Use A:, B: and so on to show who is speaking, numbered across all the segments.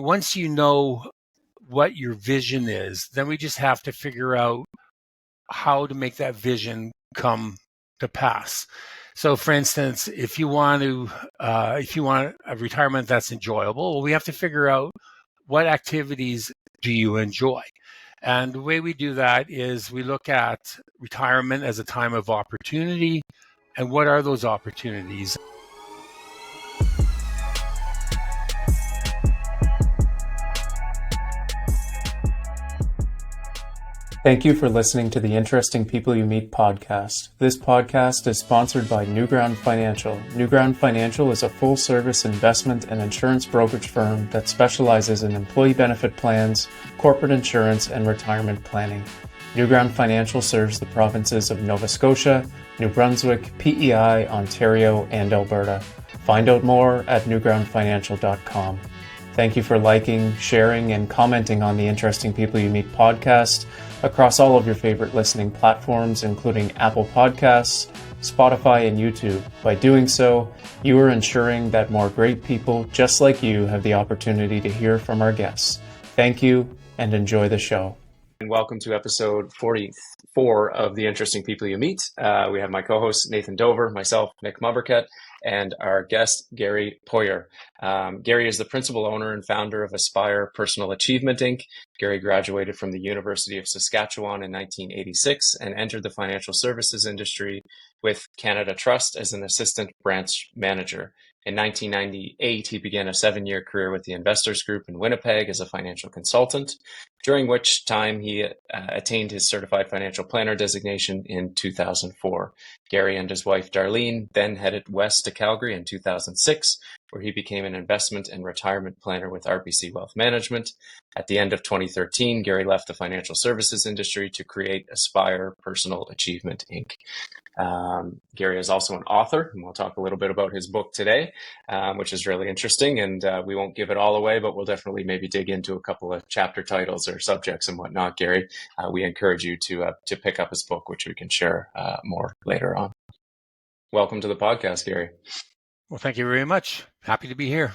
A: once you know what your vision is, then we just have to figure out how to make that vision come to pass. So, for instance, if you want a retirement that's enjoyable, well, we have to figure out what activities do you enjoy. And the way we do that is we look at retirement as a time of opportunity, and what are those opportunities?
B: Thank you for listening to the Interesting People You Meet podcast. This podcast is sponsored by Newground Financial. Newground Financial is a full-service investment and insurance brokerage firm that specializes in employee benefit plans, corporate insurance, and retirement planning. Newground Financial serves the provinces of Nova Scotia, New Brunswick, PEI, Ontario, and Alberta. Find out more at newgroundfinancial.com. Thank you for liking, sharing, and commenting on the Interesting People You Meet podcast across all of your favorite listening platforms, including Apple Podcasts, Spotify, and YouTube. By doing so, you are ensuring that more great people just like you have the opportunity to hear from our guests. Thank you, and enjoy the show. And welcome to episode 44 of the Interesting People You Meet. We have my co-host Nathan Dover, myself, Nick Mombourquette, and our guest, Gary Poier. Gary is the principal owner and founder of Aspire Personal Achievement, Inc. Gary graduated from the University of Saskatchewan in 1986 and entered the financial services industry with Canada Trust as an assistant branch manager. In 1998, he began a 7-year career with the Investors Group in Winnipeg as a financial consultant, during which time he attained his certified financial planner designation in 2004. Gary and his wife, Darlene, then headed west to Calgary in 2006, where he became an investment and retirement planner with RBC Wealth Management. At the end of 2013, Gary left the financial services industry to create Aspire Personal Achievement, Inc. Gary is also an author, and we'll talk a little bit about his book today, which is really interesting, and we won't give it all away, but we'll definitely maybe dig into a couple of chapter titles or subjects and whatnot. Gary, we encourage you to pick up his book, which we can share more later on. Welcome to the podcast, Gary.
A: Well, thank you very much. Happy to be here.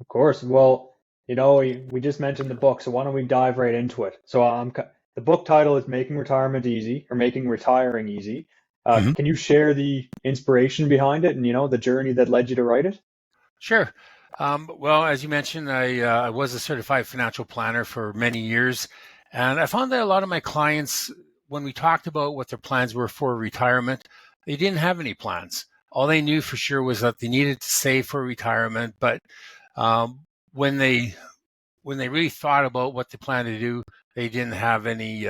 C: Of course. Well, we just mentioned the book, so why don't we dive right into it? So the book title is Making Retirement Easy, or Making Retiring Easy. Can you share the inspiration behind it and, the journey that led you to write it?
A: Sure. Well, as you mentioned, I was a certified financial planner for many years, and I found that a lot of my clients, when we talked about what their plans were for retirement, they didn't have any plans. All they knew for sure was that they needed to save for retirement, but when they really thought about what they planned to do, they didn't have any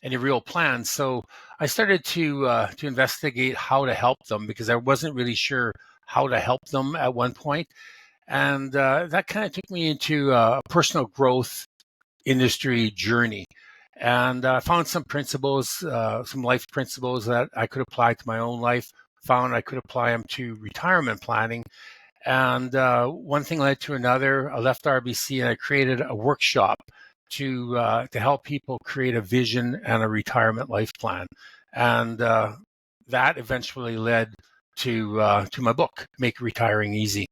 A: real plans. So I started to investigate how to help them, because I wasn't really sure how to help them at one point. And that kind of took me into a personal growth industry journey. And I found some principles, some life principles that I could apply to my own life, found I could apply them to retirement planning. And one thing led to another. I left RBC and I created a workshop to help people create a vision and a retirement life plan. And that eventually led to my book, Make Retiring Easy.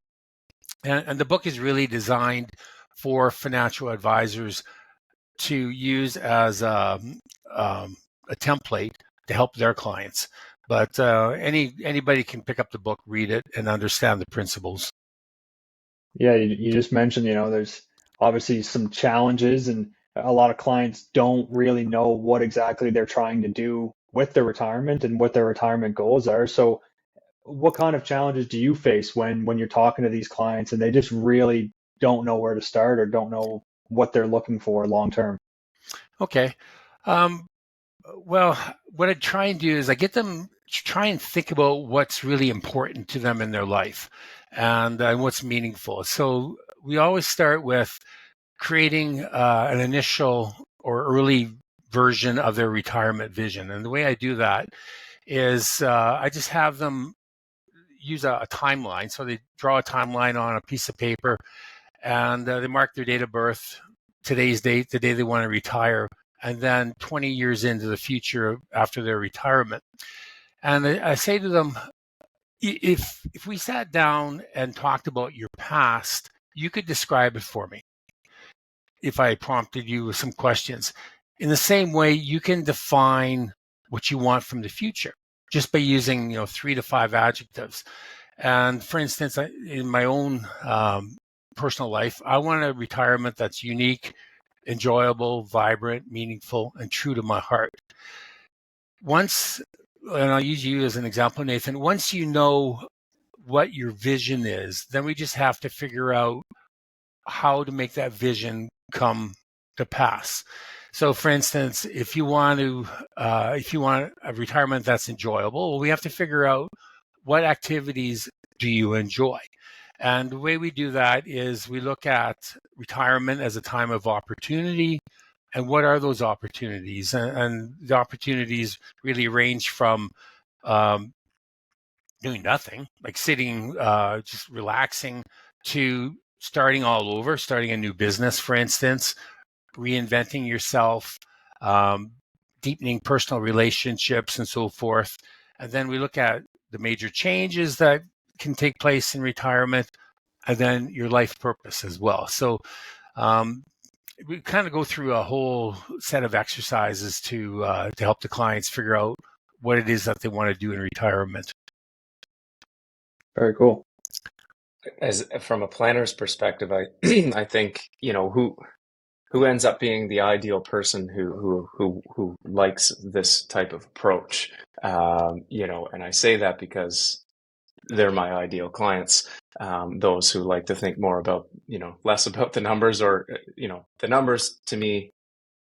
A: And the book is really designed for financial advisors to use as a template to help their clients. But anybody can pick up the book, read it, and understand the principles.
C: Yeah, you just mentioned, there's obviously some challenges, and a lot of clients don't really know what exactly they're trying to do with their retirement and what their retirement goals are. So what kind of challenges do you face when you're talking to these clients and they just really don't know where to start or don't know what they're looking for long term?
A: Okay. Well, what I try and do is I get them to try and think about what's really important to them in their life and what's meaningful. So we always start with creating an initial or early version of their retirement vision. And the way I do that is I just have them use a timeline. So they draw a timeline on a piece of paper, and they mark their date of birth, today's date, the day they want to retire, and then 20 years into the future after their retirement. And I say to them, if we sat down and talked about your past you could describe it for me if I prompted you with some questions. In the same way, you can define what you want from the future just by using 3 to 5 adjectives. And for instance, in my own personal life, I want a retirement that's unique, enjoyable, vibrant, meaningful, and true to my heart. Once, and I'll use you as an example, Nathan, once you know what your vision is, then we just have to figure out how to make that vision come to pass. So, for instance, if you want a retirement that's enjoyable, well, we have to figure out what activities do you enjoy. And the way we do that is we look at retirement as a time of opportunity. And what are those opportunities? And the opportunities really range from doing nothing, like sitting, just relaxing, to starting all over, starting a new business, for instance, reinventing yourself, deepening personal relationships, and so forth. And then we look at the major changes that can take place in retirement, and then your life purpose as well. So we kind of go through a whole set of exercises to help the clients figure out what it is that they want to do in retirement.
C: Very cool.
B: As from a planner's perspective, I I think who ends up being the ideal person who likes this type of approach. And I say that because they're my ideal clients. Those who like to think more about, less about the numbers, or, the numbers to me,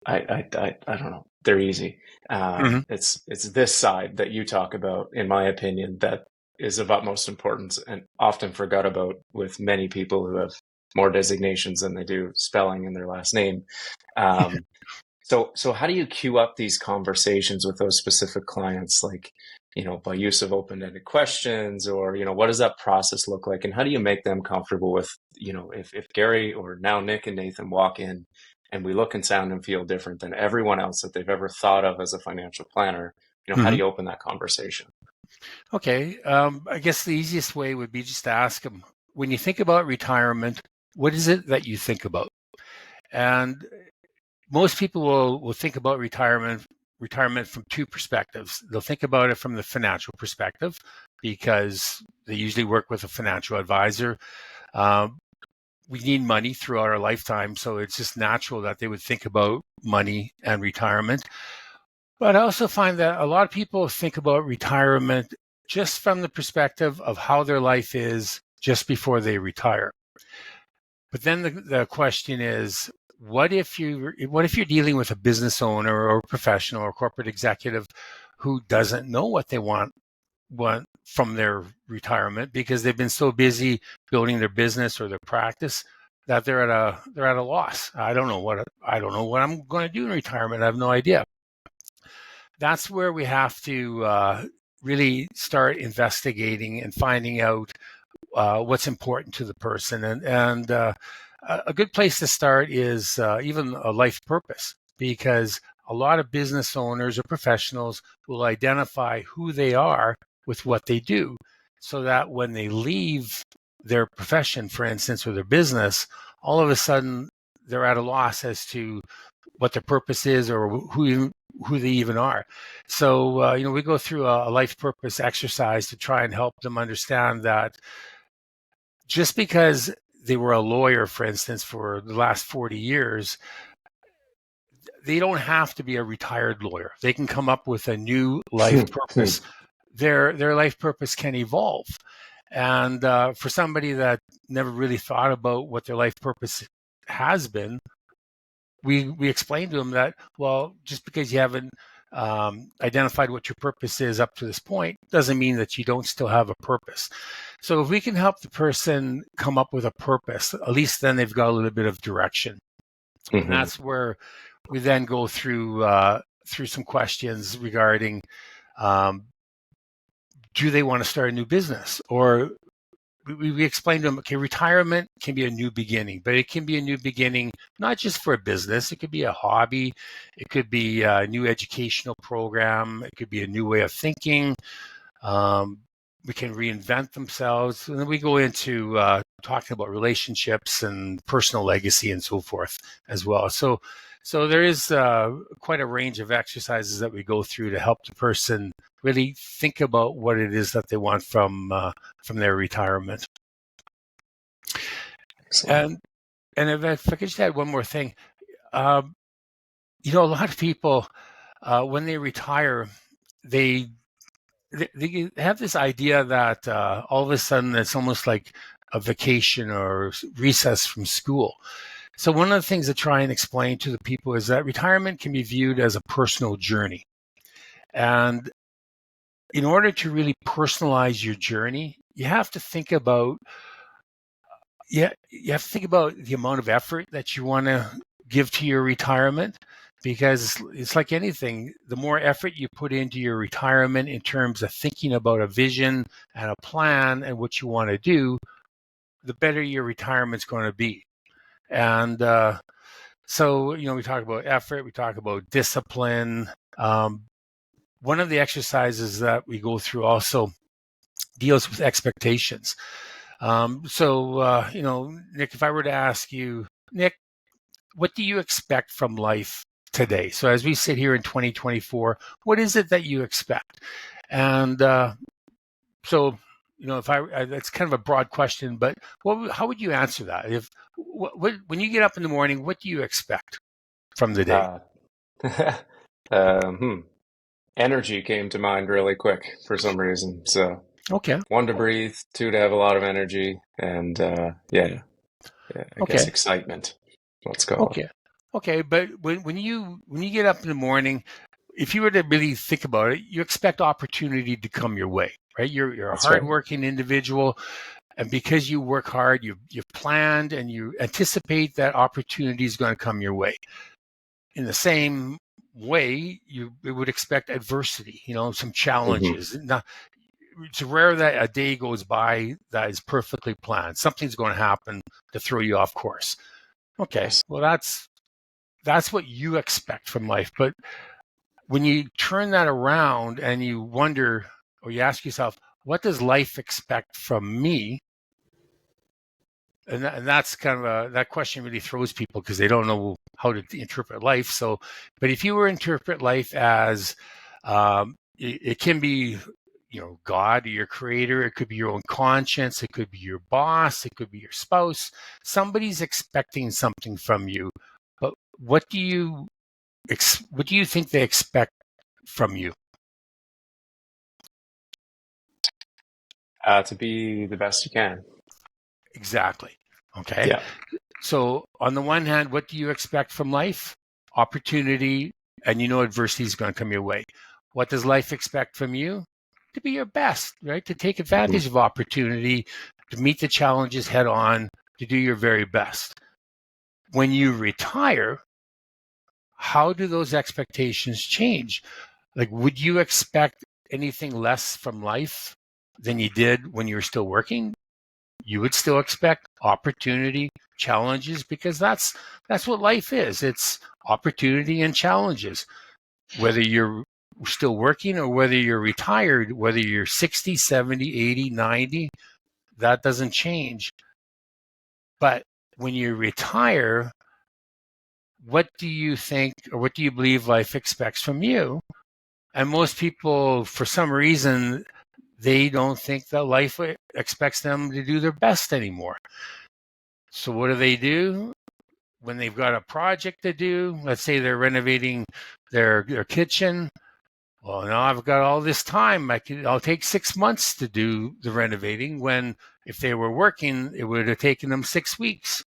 B: I don't know, they're easy. It's this side that you talk about, in my opinion, that is of utmost importance and often forgot about with many people who have more designations than they do spelling in their last name. So how do you queue up these conversations with those specific clients, like, by use of open-ended questions, or, what does that process look like? And how do you make them comfortable with, if Gary, or now Nick and Nathan, walk in and we look and sound and feel different than everyone else that they've ever thought of as a financial planner, how do you open that conversation?
A: Okay. I guess the easiest way would be just to ask them, when you think about retirement, what is it that you think about? And most people will think about retirement from two perspectives. They'll think about it from the financial perspective, because they usually work with a financial advisor. We need money throughout our lifetime, so it's just natural that they would think about money and retirement. But I also find that a lot of people think about retirement just from the perspective of how their life is just before they retire. But then the question is, what if you're dealing with a business owner or professional or corporate executive who doesn't know what they want from their retirement, because they've been so busy building their business or their practice that they're at a loss. I don't know what I'm going to do in retirement. I have no idea. That's where we have to really start investigating and finding out what's important to the person. And a good place to start is even a life purpose, because a lot of business owners or professionals will identify who they are with what they do, so that when they leave their profession, for instance, or their business, all of a sudden they're at a loss as to what their purpose is, or who they even are. So, we go through a life purpose exercise to try and help them understand that just because they were a lawyer, for instance, for the last 40 years, they don't have to be a retired lawyer. They can come up with a new life purpose. Their life purpose can evolve. And for somebody that never really thought about what their life purpose has been, we explain to them that, well, just because you haven't identified what your purpose is up to this point doesn't mean that you don't still have a purpose. So if we can help the person come up with a purpose, at least then they've got a little bit of direction. And that's where we then go through some questions regarding, do they want to start a new business? Or we explain to them, okay, retirement can be a new beginning, but it can be a new beginning not just for a business. It could be a hobby. It could be a new educational program. It could be a new way of thinking. we can reinvent themselves. And then we go into talking about relationships and personal legacy and so forth as well. So there is quite a range of exercises that we go through to help the person really think about what it is that they want from their retirement.
B: Excellent.
A: And if I could just add one more thing, a lot of people when they retire, they have this idea that all of a sudden it's almost like a vacation or recess from school. So one of the things to try and explain to the people is that retirement can be viewed as a personal journey. And in order to really personalize your journey, you have to think about you have to think about the amount of effort that you want to give to your retirement, because it's like anything. The more effort you put into your retirement in terms of thinking about a vision and a plan and what you want to do, the better your retirement's going to be. And so, we talk about effort, we talk about discipline. One of the exercises that we go through also deals with expectations. Nick, if I were to ask you, Nick, what do you expect from life today? So as we sit here in 2024, what is it that you expect? And that's kind of a broad question, but how would you answer that? When you get up in the morning, what do you expect from the day?
B: Energy came to mind really quick for some reason. So
A: Okay.
B: 1, to breathe, 2, to have a lot of energy, and I guess excitement. Let's go.
A: Okay. But when you get up in the morning, if you were to really think about it, you expect opportunity to come your way, right? You're a hardworking individual, and because you work hard, you've planned and you anticipate that opportunity is going to come your way. In the same way, you would expect adversity, some challenges.
B: Mm-hmm.
A: Now, it's rare that a day goes by that is perfectly planned. Something's going to happen to throw you off course. Okay,
B: Yes.
A: well, that's what you expect from life. But when you turn that around and you wonder, or you ask yourself, what does life expect from me? And that's kind of that question really throws people because they don't know how to interpret life. So, but if you were to interpret life as it can be, God or your creator, it could be your own conscience, it could be your boss, it could be your spouse. Somebody's expecting something from you, but what do you think they expect from you?
B: To be the best you can.
A: Exactly. Okay.
B: Yeah.
A: So on the one hand, what do you expect from life? Opportunity, and adversity is going to come your way. What does life expect from you? To be your best, right? To take advantage of opportunity, to meet the challenges head on, to do your very best. When you retire, how do those expectations change? Like, would you expect anything less from life than you did when you were still working? You would still expect opportunity, challenges, because that's what life is. It's opportunity and challenges. Whether you're still working or whether you're retired, whether you're 60, 70, 80, 90, that doesn't change. But when you retire, what do you think, or what do you believe life expects from you? And most people, for some reason, they don't think that life expects them to do their best anymore. So what do? When they've got a project to do, let's say they're renovating their kitchen. Well, now I've got all this time. I'll take 6 months to do the renovating, when if they were working, it would have taken them 6 weeks.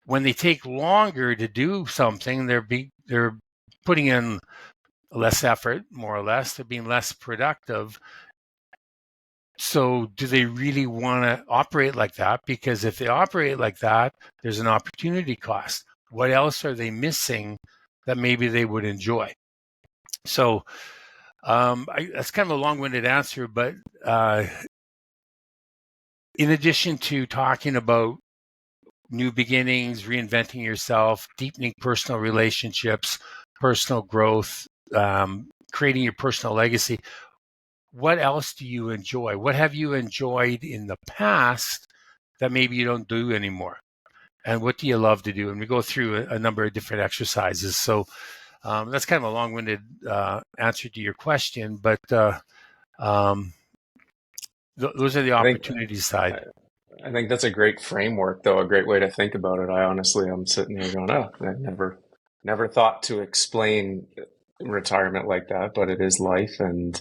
A: When they take longer to do something, they're putting in less effort, more or less. They're being less productive. So do they really want to operate like that? Because if they operate like that, there's an opportunity cost. What else are they missing that maybe they would enjoy? So that's kind of a long-winded answer, but in addition to talking about new beginnings, reinventing yourself, deepening personal relationships, personal growth, creating your personal legacy, what else do you enjoy? What have you enjoyed in the past that maybe you don't do anymore? And what do you love to do? And we go through a number of different exercises. So that's kind of a long-winded answer to your question, but um, those are the
B: I think
A: opportunity side.
B: I think that's a great framework, though, a great way to think about it. I'm sitting here going, oh, I never thought to explain retirement like that, but it is life. And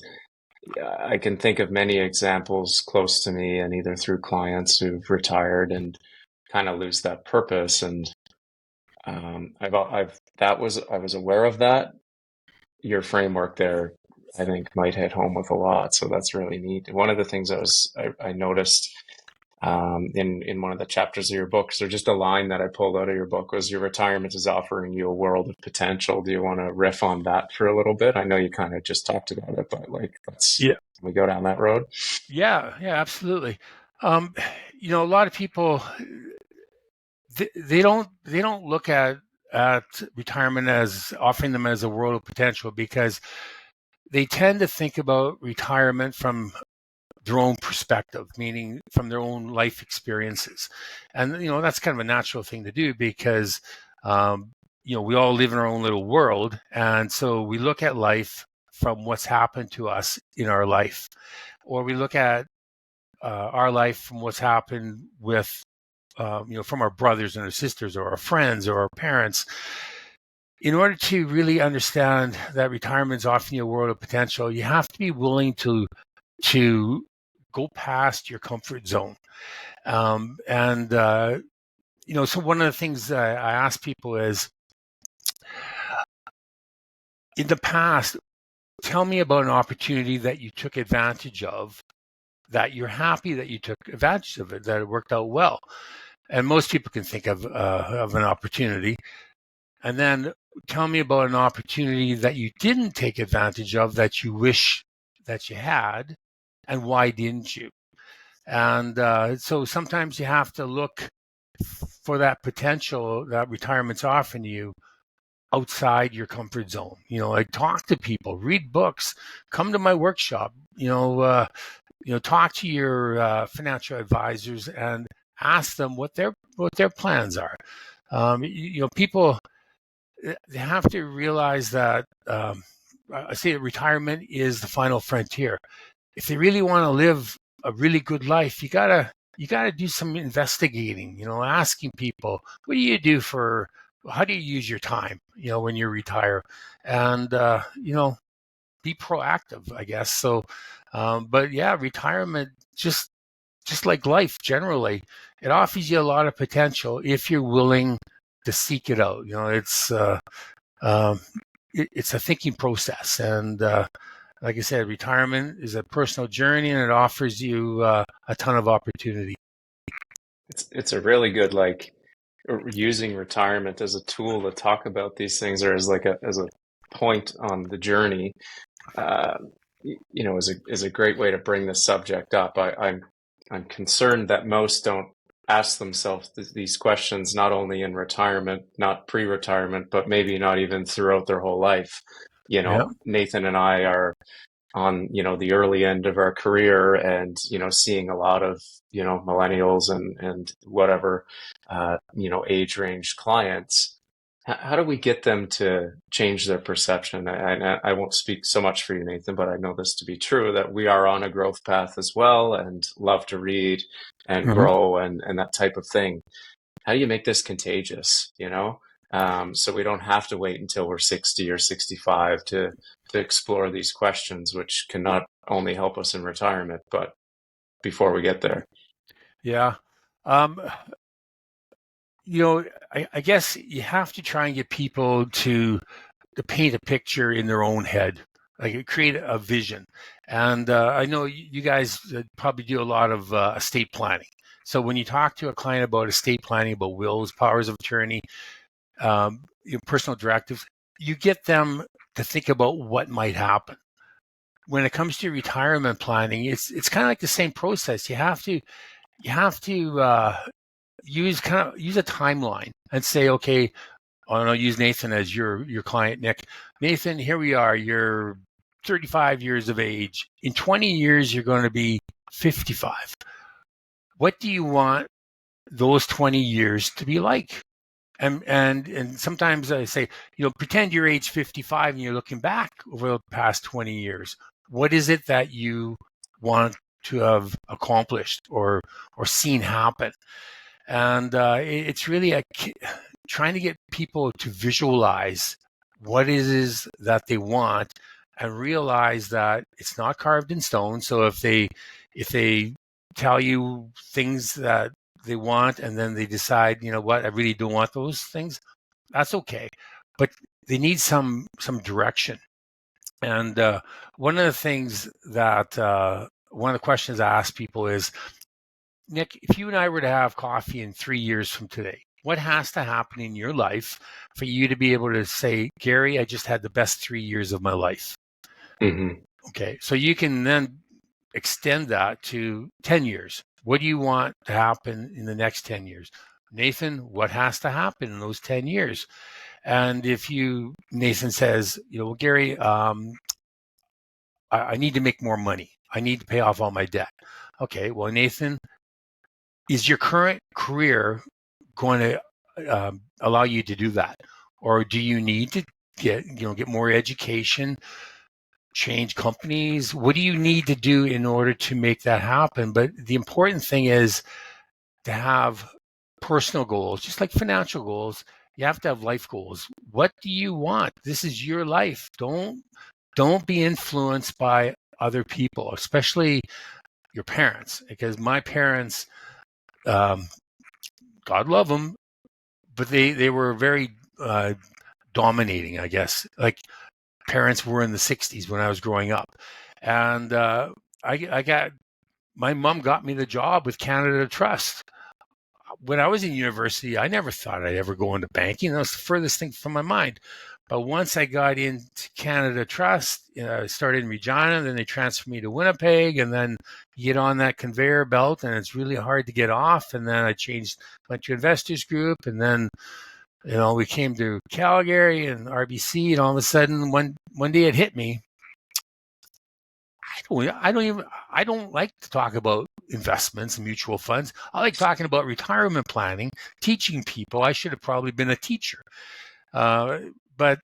B: I can think of many examples close to me, and either through clients who've retired and kind of lose that purpose. And I was aware of that. Your framework there, I think, might hit home with a lot. So that's really neat. One of the things I noticed in one of the chapters of your book. So just a line that I pulled out of your book was, your retirement is offering you a world of potential. Do you want to riff on that for a little bit? I know you kind of just talked about it, but like,
A: Yeah,
B: can we go down that road?
A: yeah, absolutely. Um, a lot of people they don't look at retirement as offering them as a world of potential, because they tend to think about retirement from their own perspective, meaning from their own life experiences. And, that's kind of a natural thing to do, because, we all live in our own little world. And so we look at life from what's happened to us in our life, or we look at our life from what's happened with, from our brothers and our sisters, or our friends, or our parents. In order to really understand that retirement is offering you a world of potential, you have to be willing to go past your comfort zone. So one of the things I ask people is, in the past, tell me about an opportunity that you took advantage of, that you're happy that you took advantage of it, that it worked out well. And most people can think of an opportunity. And then tell me about an opportunity that you didn't take advantage of, that you wish that you had, and why didn't you? And so sometimes you have to look for that potential that retirement's offering you outside your comfort zone. Like, talk to people, read books, come to my workshop. Talk to your financial advisors and ask them what their plans are. People, they have to realize that I say that retirement is the final frontier. If they really want to live a really good life, you gotta do some investigating. Asking people, what do you do how do you use your time? When you retire, and be proactive, I guess. So, but yeah, retirement, just like life generally, it offers you a lot of potential if you're willing to seek it out. Um, it's a thinking process, and like I said, retirement is a personal journey, and it offers you a ton of opportunity.
B: It's a really good, like, using retirement as a tool to talk about these things, or as a point on the journey. Uh, is a great way to bring the subject up. I'm concerned that most don't ask themselves these questions, not only in retirement, not pre-retirement, but maybe not even throughout their whole life.
A: Yeah.
B: Nathan and I are on, the early end of our career, and, seeing a lot of, millennials and whatever, age range clients. How do we get them to change their perception? I won't speak so much for you, Nathan, but I know this to be true, that we are on a growth path as well, and love to read and
A: Mhm.
B: grow and that type of thing. How do you make this contagious, so we don't have to wait until we're 60 or 65 to explore these questions, which can not only help us in retirement, but before we get there?
A: Yeah. Um, I guess you have to try and get people to paint a picture in their own head, like create a vision. And I know you guys probably do a lot of estate planning. So when you talk to a client about estate planning, about wills, powers of attorney, personal directives, you get them to think about what might happen. When it comes to retirement planning, it's kind of like the same process. You have to use a timeline and say, okay, I'll use Nathan as your client, Nick. Nathan, here we are. You're 35 years of age. In 20 years, you're going to be 55. What do you want those 20 years to be like? And sometimes I say, pretend you're age 55 and you're looking back over the past 20 years. What is it that you want to have accomplished or seen happen? And it's really trying to get people to visualize what it is that they want and realize that it's not carved in stone. So if they tell you things that they want and then they decide, what, I really don't want those things, that's okay. But they need some direction. And one of the things that one of the questions I ask people is, Nick, if you and I were to have coffee in 3 years from today, what has to happen in your life for you to be able to say, Gary, I just had the best 3 years of my life?
D: Mm-hmm.
A: Okay, so you can then extend that to 10 years. What do you want to happen in the next 10 years? Nathan, what has to happen in those 10 years? And if Nathan says, well, Gary, I need to make more money. I need to pay off all my debt. Okay, well, Nathan, is your current career going to allow you to do that? Or do you need to get more education, change companies? What do you need to do in order to make that happen? But the important thing is to have personal goals, just like financial goals. You have to have life goals. What do you want? This is your life. Don't be influenced by other people, especially your parents, because my parents, God love them, but they were very dominating, I guess. Like parents were in the 60s when I was growing up. And my mom got me the job with Canada Trust. When I was in university, I never thought I'd ever go into banking. That was the furthest thing from my mind. But once I got into Canada Trust, I started in Regina, then they transferred me to Winnipeg, and then you get on that conveyor belt, and it's really hard to get off. And then I went to Investors Group, and then we came to Calgary and RBC, and all of a sudden, one day it hit me. I don't like to talk about investments and mutual funds. I like talking about retirement planning, teaching people. I should have probably been a teacher. But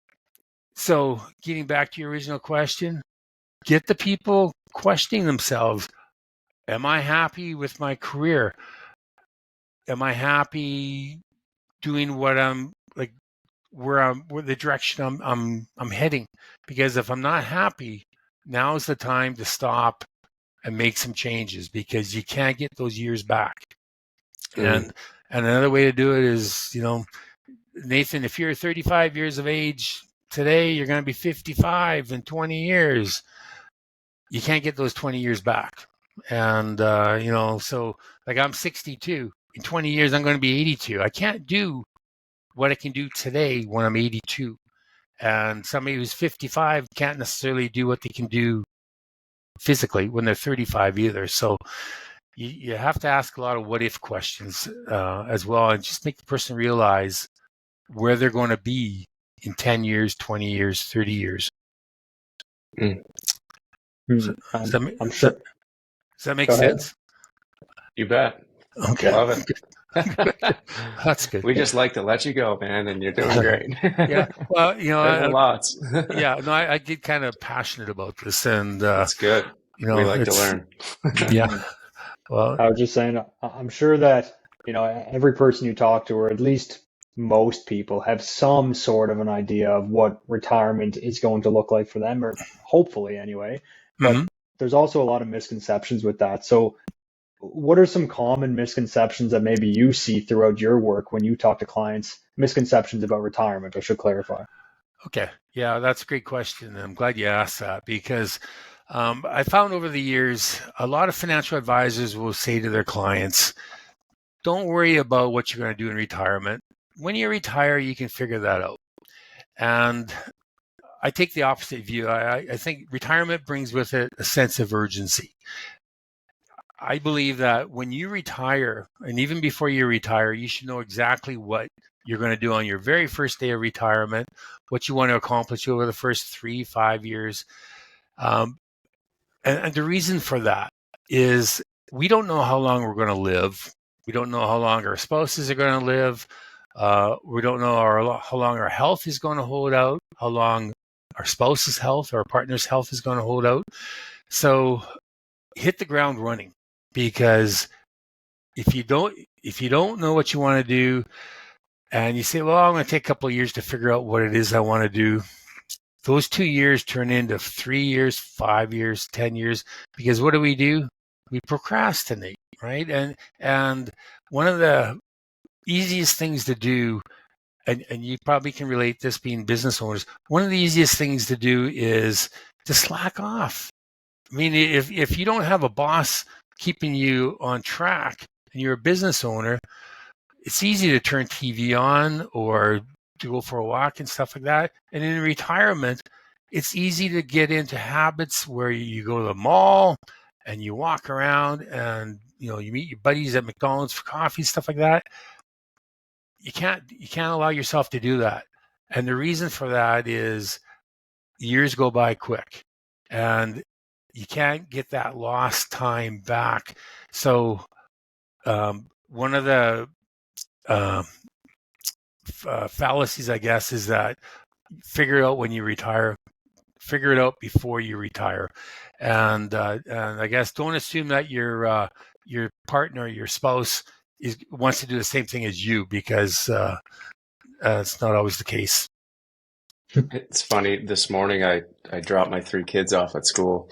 A: so getting back to your original question, get the people questioning themselves. Am I happy with my career? Am I happy doing what I'm like, where the direction I'm heading? Because if I'm not happy, now's the time to stop and make some changes, because you can't get those years back. And another way to do it is, Nathan, if you're 35 years of age today, you're going to be 55 in 20 years. You can't get those 20 years back. And, so like I'm 62. In 20 years, I'm going to be 82. I can't do what I can do today when I'm 82. And somebody who's 55 can't necessarily do what they can do physically when they're 35 either. So you have to ask a lot of what if questions as well, and just make the person realize where they're going to be in 10 years, 20 years, 30 years. Does that make sense?
D: You bet.
A: Okay.
D: Love it.
A: That's good.
D: We just like to let you go, man, and you're doing great.
A: Yeah. Well,
D: lots.
A: Yeah. No, I get kind of passionate about this, and
D: that's good. We like to learn.
A: Yeah. Well,
C: I was just saying, I'm sure that, every person you talk to, or at least most people, have some sort of an idea of what retirement is going to look like for them, or hopefully anyway. But there's also a lot of misconceptions with that. So what are some common misconceptions that maybe you see throughout your work when you talk to clients? Misconceptions about retirement, I should clarify.
A: Okay. Yeah, that's a great question. I'm glad you asked that, because I found over the years, a lot of financial advisors will say to their clients, don't worry about what you're going to do in retirement. When you retire, you can figure that out. And I take the opposite view. I think retirement brings with it a sense of urgency. I believe that when you retire, and even before you retire, you should know exactly what you're going to do on your very first day of retirement, what you want to accomplish over the first 3-5 years. And the reason for that is we don't know how long we're going to live. We don't know how long our spouses are going to live. We don't know how long our health is going to hold out, how long our spouse's health or our partner's health is going to hold out. So hit the ground running, because if you don't know what you want to do, and you say, well, I'm going to take a couple of years to figure out what it is I want to do, those 2 years turn into 3 years, 5 years, 10 years, because what do? We procrastinate, right? And one of the easiest things to do, and you probably can relate this being business owners, one of the easiest things to do is to slack off. I mean, if you don't have a boss keeping you on track and you're a business owner, it's easy to turn TV on or to go for a walk and stuff like that. And in retirement, it's easy to get into habits where you go to the mall and you walk around and you meet your buddies at McDonald's for coffee, stuff like that. You can't allow yourself to do that. And the reason for that is years go by quick, and you can't get that lost time back. So one of the fallacies, I guess, is that figure it out when you retire, figure it out before you retire, and I guess don't assume that your partner, your spouse, wants to do the same thing as you, because it's not always the case.
D: It's funny. This morning, I dropped my 3 kids off at school,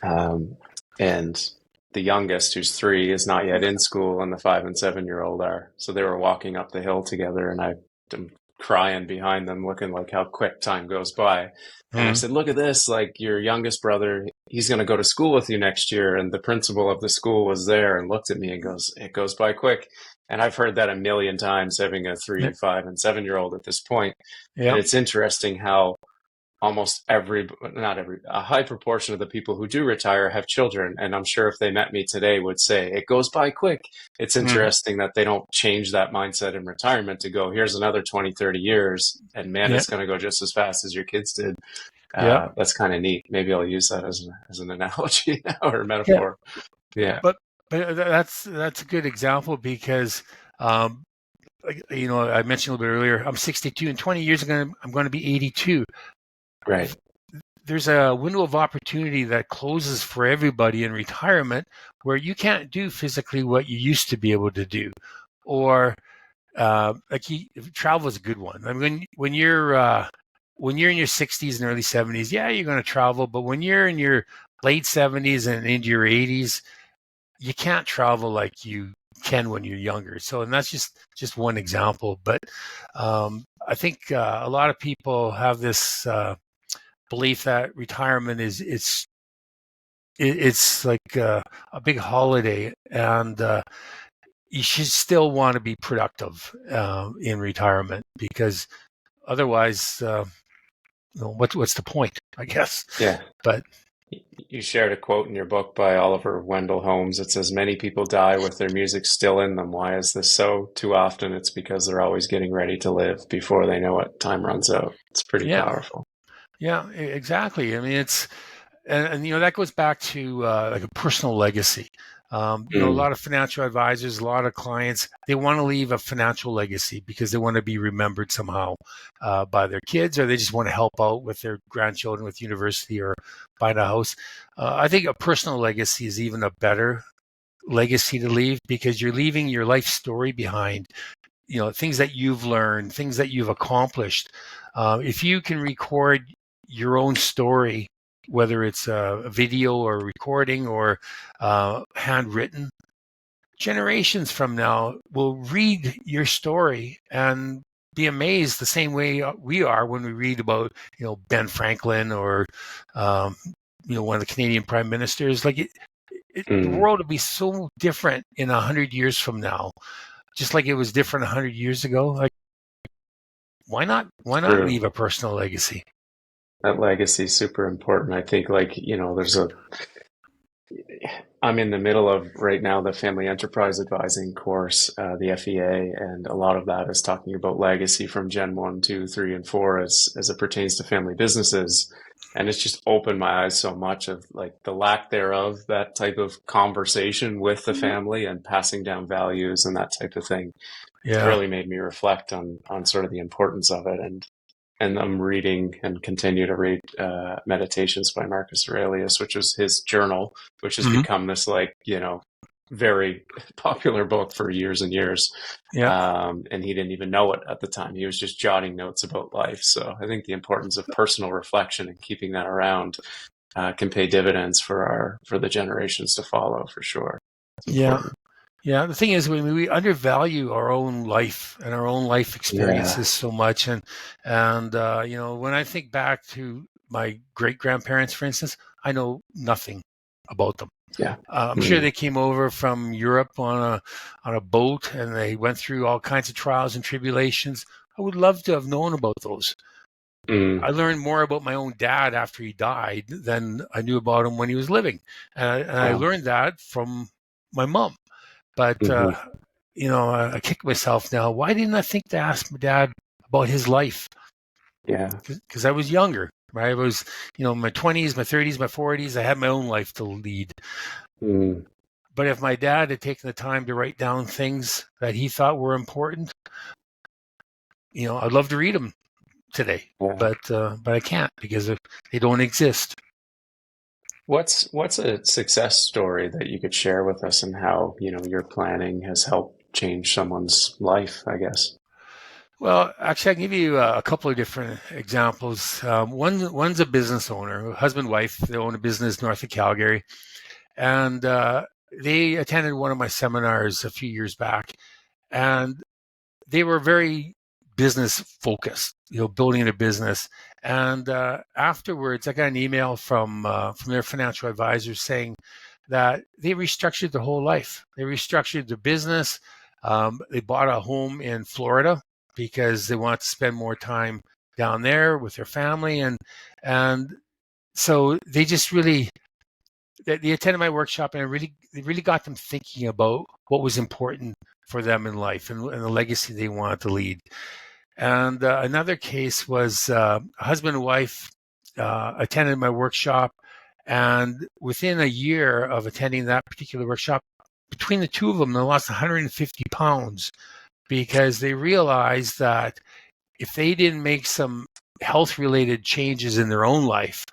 D: and the youngest, who's 3, is not yet in school, and the 5 and 7-year-old are. So they were walking up the hill together, and I'm crying behind them, looking like how quick time goes by. And I said, look at this, like your youngest brother, he's going to go to school with you next year. And the principal of the school was there and looked at me and goes, it goes by quick. And I've heard that a million times, having a 3, 5, and 7-year-old at this point.
A: Yeah.
D: And it's interesting how almost a high proportion of the people who do retire have children. And I'm sure if they met me today would say, it goes by quick. It's interesting that they don't change that mindset in retirement to go, here's another 20, 30 years. And man, it's going to go just as fast as your kids did. That's kind of neat. Maybe I'll use that as an analogy now, or a metaphor. Yeah.
A: But that's a good example, because I mentioned a little bit earlier, I'm 62. In 20 years I'm going to be 82.
D: Right.
A: There's a window of opportunity that closes for everybody in retirement, where you can't do physically what you used to be able to do, or travel is a good one. I mean, when you're in your 60s and early 70s, you're going to travel, but when you're in your late 70s and into your 80s, you can't travel like you can when you're younger. So, and that's just one example, but I think a lot of people have this belief that retirement it's like a big holiday, and you should still want to be productive in retirement, because otherwise, what's the point, I guess?
D: Yeah.
A: But
D: you shared a quote in your book by Oliver Wendell Holmes. It says, many people die with their music still in them. Why is this so? Too often it's because they're always getting ready to live before they know it. Time runs out. It's pretty powerful.
A: Yeah, exactly. I mean, and that goes back to like a personal legacy. A lot of financial advisors, a lot of clients, they want to leave a financial legacy because they want to be remembered somehow by their kids, or they just want to help out with their grandchildren with university or buying a house. I think a personal legacy is even a better legacy to leave, because you're leaving your life story behind. Things that you've learned, things that you've accomplished. If you can record your own story, whether it's a video or recording or handwritten, generations from now will read your story and be amazed the same way we are when we read about, Ben Franklin or, one of the Canadian prime ministers. Like the world will be so different in 100 years from now, just like it was different 100 years ago. Like, why not leave a personal legacy?
D: That legacy is super important. I think, I'm in the middle of right now the Family Enterprise Advising course, the FEA, and a lot of that is talking about legacy from Gen 1, 2, 3, and 4 as it pertains to family businesses. And it's just opened my eyes so much of like the lack thereof, that type of conversation with the family and passing down values and that type of thing. It's
A: Yeah.
D: really made me reflect on sort of the importance of it. And I'm reading and continue to read Meditations by Marcus Aurelius, which was his journal, which has
A: Hmm.
D: become this like, very popular book for years and years.
A: Yeah.
D: And he didn't even know it at the time. He was just jotting notes about life. So I think the importance of personal reflection and keeping that around can pay dividends for the generations to follow, for sure. It's
A: Yeah.
D: important.
A: Yeah, the thing is, we undervalue our own life and our own life
D: Yeah.
A: experiences so much, and when I think back to my great grandparents, for instance, I know nothing about them.
D: Yeah.
A: I'm sure they came over from Europe on a boat, and they went through all kinds of trials and tribulations. I would love to have known about those.
D: Mm.
A: I learned more about my own dad after he died than I knew about him when he was living, and I
D: Wow.
A: learned that from my mom. But
D: Hmm.
A: I kick myself now. Why didn't I think to ask my dad about his life?
D: Yeah.
A: Because I was younger, right? I was, in my 20s, my 30s, my 40s. I had my own life to lead.
D: Mm.
A: But if my dad had taken the time to write down things that he thought were important, I'd love to read them today.
D: Yeah.
A: But I can't because they don't exist.
D: What's a success story that you could share with us, and how, your planning has helped change someone's life, I guess?
A: Well, actually, I can give you a couple of different examples. One's a business owner, husband, wife. They own a business north of Calgary, and they attended one of my seminars a few years back, and they were very business focused, building a business. And afterwards, I got an email from their financial advisors saying that they restructured their whole life. They restructured their business. They bought a home in Florida because they wanted to spend more time down there with their family, and so they just really they attended my workshop, and it really got them thinking about what was important for them in life, and the legacy they wanted to lead. And another case was a husband and wife attended my workshop, and within a year of attending that particular workshop, between the two of them, they lost 150 pounds because they realized that if they didn't make some health related changes in their own life,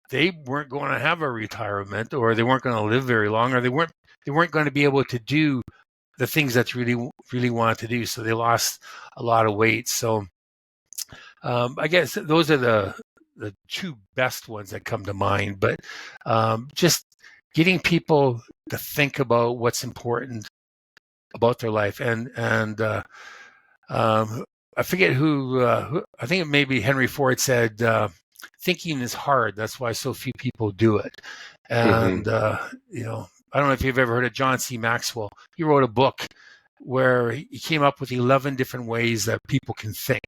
A: they weren't going to have a retirement, or they weren't going to live very long, or they weren't going to be able to do the things that really really wanted to do. So they lost a lot of weight. So I guess those are the two best ones that come to mind. But just getting people to think about what's important about their life, and I forget who I think it may be Henry Ford said, thinking is hard. That's why so few people do it.
D: Hmm.
A: And, I don't know if you've ever heard of John C. Maxwell. He wrote a book where he came up with 11 different ways that people can think.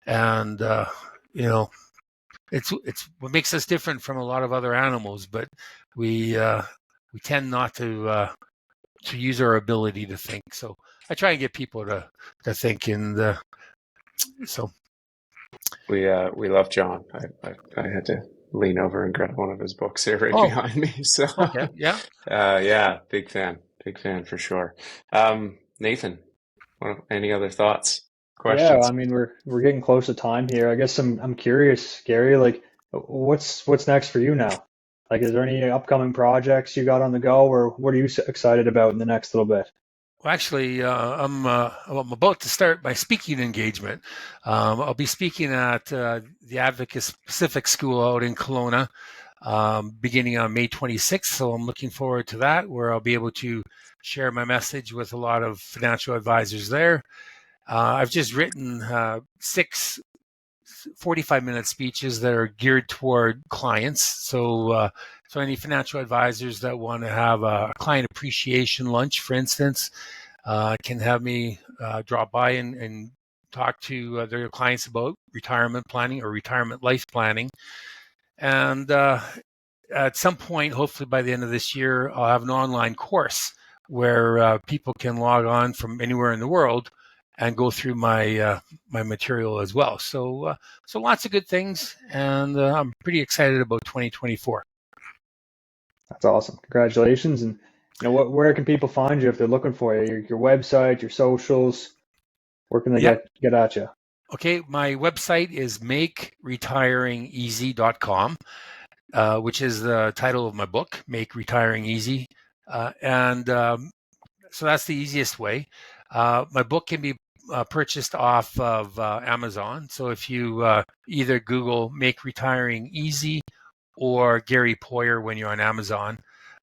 A: And, it's what makes us different from a lot of other animals, but we tend not to use our ability to think. So I try and get people to think, and so
D: We love John. I had to lean over and grab one of his books here right
A: oh,
D: behind me. So,
A: okay, yeah.
D: yeah, big fan for sure. Nathan, any other thoughts,
C: Yeah, I
D: questions?
C: mean we're getting close to time here. I guess I'm curious, Gary, like what's next for you now? Like, is there any upcoming projects you got on the go, or what are you excited about in the next little bit?
A: Well, actually, I'm about to start my speaking engagement. I'll be speaking at the Advocate Pacific School out in Kelowna, beginning on May 26th. So I'm looking forward to that, where I'll be able to share my message with a lot of financial advisors there. I've just written 6 45-minute speeches that are geared toward clients. So any financial advisors that want to have a client appreciation lunch, for instance, can have me drop by and talk to their clients about retirement planning or retirement life planning. And at some point, hopefully by the end of this year, I'll have an online course where people can log on from anywhere in the world and go through my my material as well. So lots of good things, and I'm pretty excited about 2024.
C: That's awesome. Congratulations. And where can people find you if they're looking for you? Your website, your socials, where can they get at you?
A: Okay, my website is makeretiringeasy.com, which is the title of my book, Make Retiring Easy. So that's the easiest way. My book can be purchased off of Amazon. So if you either Google Make Retiring Easy or Gary Poier when you're on Amazon,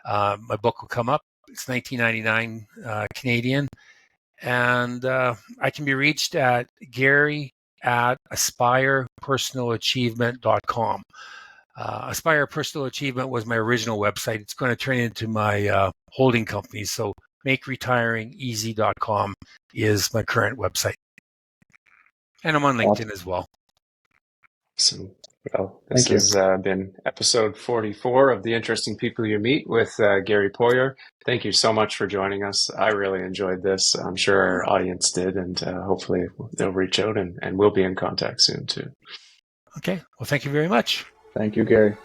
A: my book will come up. It's $19.99 Canadian. And I can be reached at gary@aspirepersonalachievement.com. Aspire Personal Achievement was my original website. It's going to turn into my holding company. So makeretiringeasy.com is my current website. And I'm on LinkedIn as well.
D: Awesome. Well, this has been episode 44 of The Interesting People You Meet with Gary Poier. Thank you so much for joining us. I really enjoyed this. I'm sure our audience did, and hopefully they'll reach out and we'll be in contact soon too.
A: Okay. Well, thank you very much.
C: Thank you, Gary.